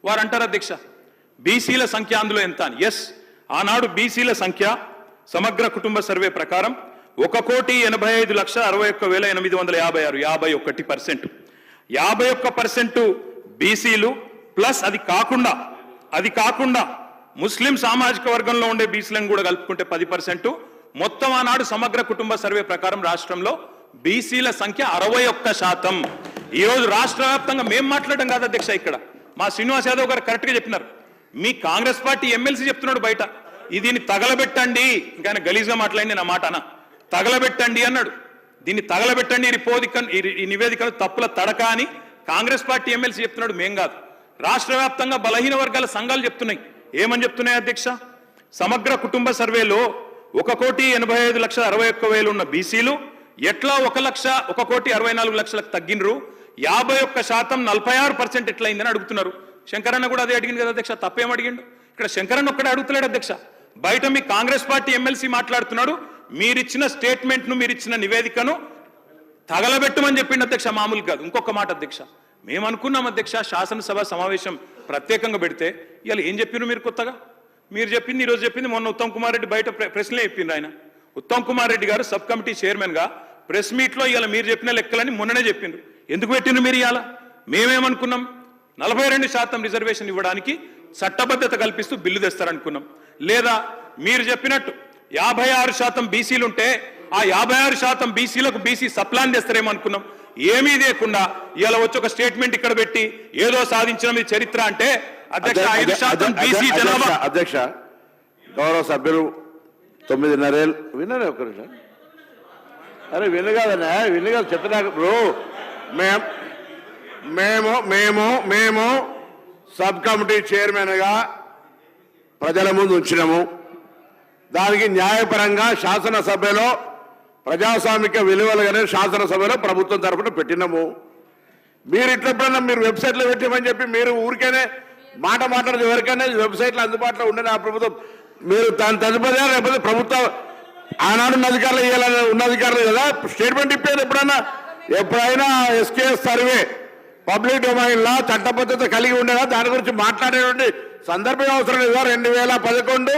వారు అంటారు అధ్యక్ష బీసీల సంఖ్య అందులో ఎంత అని. ఎస్, ఆనాడు బీసీల సంఖ్య సమగ్ర కుటుంబ సర్వే ప్రకారం 1,85,61,856 51%. 51% బీసీలు ప్లస్ అది కాకుండా ముస్లిం సామాజిక వర్గంలో ఉండే బీసీలను కూడా కలుపుకుంటే 10%. మొత్తం ఆనాడు సమగ్ర కుటుంబ సర్వే ప్రకారం రాష్ట్రంలో బీసీల సంఖ్య 61%. ఈరోజు రాష్ట్ర వ్యాప్తంగా మేము మాట్లాడడం కాదు అధ్యక్ష, ఇక్కడ మా శ్రీనివాస్ యాదవ్ గారు కరెక్ట్గా చెప్పినారు. మీ కాంగ్రెస్ పార్టీ ఎమ్మెల్సీ చెప్తున్నాడు బయట, దీన్ని తగలబెట్టండి, ఇంకా ఆయన గలీజ్గా మాట్లాడింది నా మాట అన్న, తగలబెట్టండి అన్నాడు. దీన్ని తగలబెట్టండి ఈ నివేదికలు తప్పుల తడక అని కాంగ్రెస్ పార్టీ ఎమ్మెల్సీ చెప్తున్నాడు, మేం కాదు. రాష్ట్ర వ్యాప్తంగా బలహీన వర్గాల సంఘాలు చెప్తున్నాయి. ఏమని చెప్తున్నాయి అధ్యక్ష? సమగ్ర కుటుంబ సర్వేలో 1,85,61,000 ఉన్న బీసీలు ఎట్లా 1,64,00,000 తగ్గినరు, 51% 46% ఎట్లయిందని అడుగుతున్నారు. శంకరన్న కూడా అదే అడిగింది కదా అధ్యక్ష, తప్పేం అడిగిండు? ఇక్కడ శంకరన్న ఒక్కడే అడుగుతలేడు అధ్యక్ష, బయట మీ కాంగ్రెస్ పార్టీ ఎమ్మెల్సీ మాట్లాడుతున్నాడు, మీరిచ్చిన స్టేట్మెంట్ను మీరిచ్చిన నివేదికను తగలబెట్టమని చెప్పిండు అధ్యక్ష, మామూలు కాదు. ఇంకొక మాట అధ్యక్ష, మేము అనుకున్నాం అధ్యక్ష శాసనసభ సమావేశం ప్రత్యేకంగా పెడితే, ఇవాళ ఏం చెప్పినారు మీరు కొత్తగా? మీరు చెప్పింది ఈరోజు చెప్పింది మొన్న ఉత్తమ్ కుమార్ రెడ్డి బయట ప్రెస్లే చెప్పిండ్రు. ఆయన ఉత్తమ్ కుమార్ రెడ్డి గారు సబ్ కమిటీ చైర్మన్గా ప్రెస్ మీట్లో ఇవాళ మీరు చెప్పిన లెక్కలని మొన్ననే చెప్పిండ్రు. ఎందుకు పెట్టిండ్రు మీరు ఇవాళ? మేమేమనుకున్నాం, 42% రిజర్వేషన్ ఇవ్వడానికి చట్టబద్ధత కల్పిస్తూ బిల్లు తెస్తారనుకున్నాం. లేదా మీరు చెప్పినట్టు 56% బీసీలు ఉంటే ఆ 56% బీసీలకు బీసీ సప్లాన్ తెస్తారేమో అనుకున్నాం. ఏమీ లేకుండా ఇలా వచ్చి ఒక స్టేట్మెంట్ ఇక్కడ పెట్టి ఏదో సాధించిన మీ చరిత్ర అంటే అధ్యక్ష 5% బీసీ జనాభా. అధ్యక్ష, గౌరవ సభ్యులు 9:30 విన్నారే ఒక నిమిషం. అరే వినగాదన్నా, వినగాదు చెప్పినాక బ్రో. మేము సబ్ కమిటీ చైర్మన్గా ప్రజల ముందు ఉంచినాము. దానికి న్యాయపరంగా శాసనసభలో ప్రజాస్వామిక విలువలుగానే శాసనసభలో ప్రభుత్వం తరఫున పెట్టినాము. మీరు ఇట్లప్పుడన్నా మీరు వెబ్సైట్లో పెట్టామని చెప్పి మీరు ఊరికేనే మాట్లాడదు, ఎవరికైనా వెబ్సైట్లో అందుబాటులో ఉండే ఆ ప్రభుత్వం మీరు దాని తదుపరి లేకపోతే ప్రభుత్వం ఆనాడు ఉన్న అధికారులు ఇవ్వాలని ఉన్న అధికారులు కదా స్టేట్మెంట్ ఇప్పేది. ఎప్పుడైనా ఎస్కేఎస్ సర్వే పబ్లిక్ డొమైన్లో చట్టబద్ధత కలిగి ఉండేదా దాని గురించి మాట్లాడేటువంటి సందర్భం అవసరం లేదా? 2011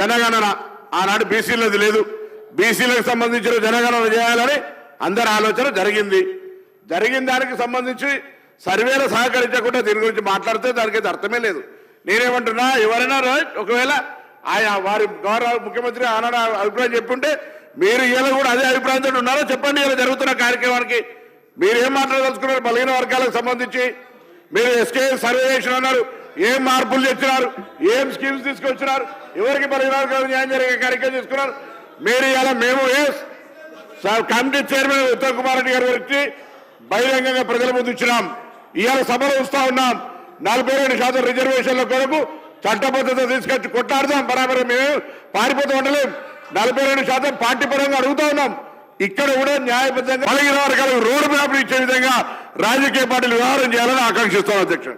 జనగణన ఆనాడు బీసీలది లేదు, బీసీలకు సంబంధించిన జనగణన చేయాలని అందరి ఆలోచన జరిగింది. దానికి సంబంధించి సర్వేలు సహకరించకుండా దీని గురించి మాట్లాడితే దానికి అర్థమే లేదు. నేనేమంటున్నా, ఎవరైనా ఒకవేళ ఆయా వారి గౌరవ ముఖ్యమంత్రి ఆనాడు అభిప్రాయం చెప్పుంటే మీరు ఇలా కూడా అదే అభిప్రాయంతో ఉన్నారో చెప్పండి. ఇలా జరుగుతున్న కార్యక్రమానికి మీరు ఏం మాట్లాడదలుచుకున్నారు? బలహీన వర్గాలకు సంబంధించి మీరు ఎస్కే సర్వే చేసిన అన్నారు, ఏం మార్పులు తెచ్చినారు, ఏం స్కీమ్స్ తీసుకొచ్చినారు, ఎవరికి బలహీన వర్గాలకు న్యాయం జరిగే కార్యక్రమం తీసుకున్నారు మీరు. ఇలా మేము కమిటీ చైర్మన్ ఉత్తమ్ కుమార్ రెడ్డి గారి గురించి బహిరంగంగా ప్రజల ముందు ఇచ్చినాం. ఇవాళ సభలో వస్తా ఉన్నాం. 42% రిజర్వేషన్ల కొరకు చట్టబద్ధత తీసుకొచ్చి కొట్లాడదాం. బరాబర్ మేము పారిపోతూ ఉండలేం. 42% పార్టీ పరంగా అడుగుతా ఉన్నాం. ఇక్కడ కూడా న్యాయబద్ధంగా బలహీన వర్గాలకు రోడ్ మ్యాప్ ఇచ్చే విధంగా రాజకీయ పార్టీలు వ్యవహారం చేయాలని ఆకాంక్షిస్తాం అధ్యక్ష.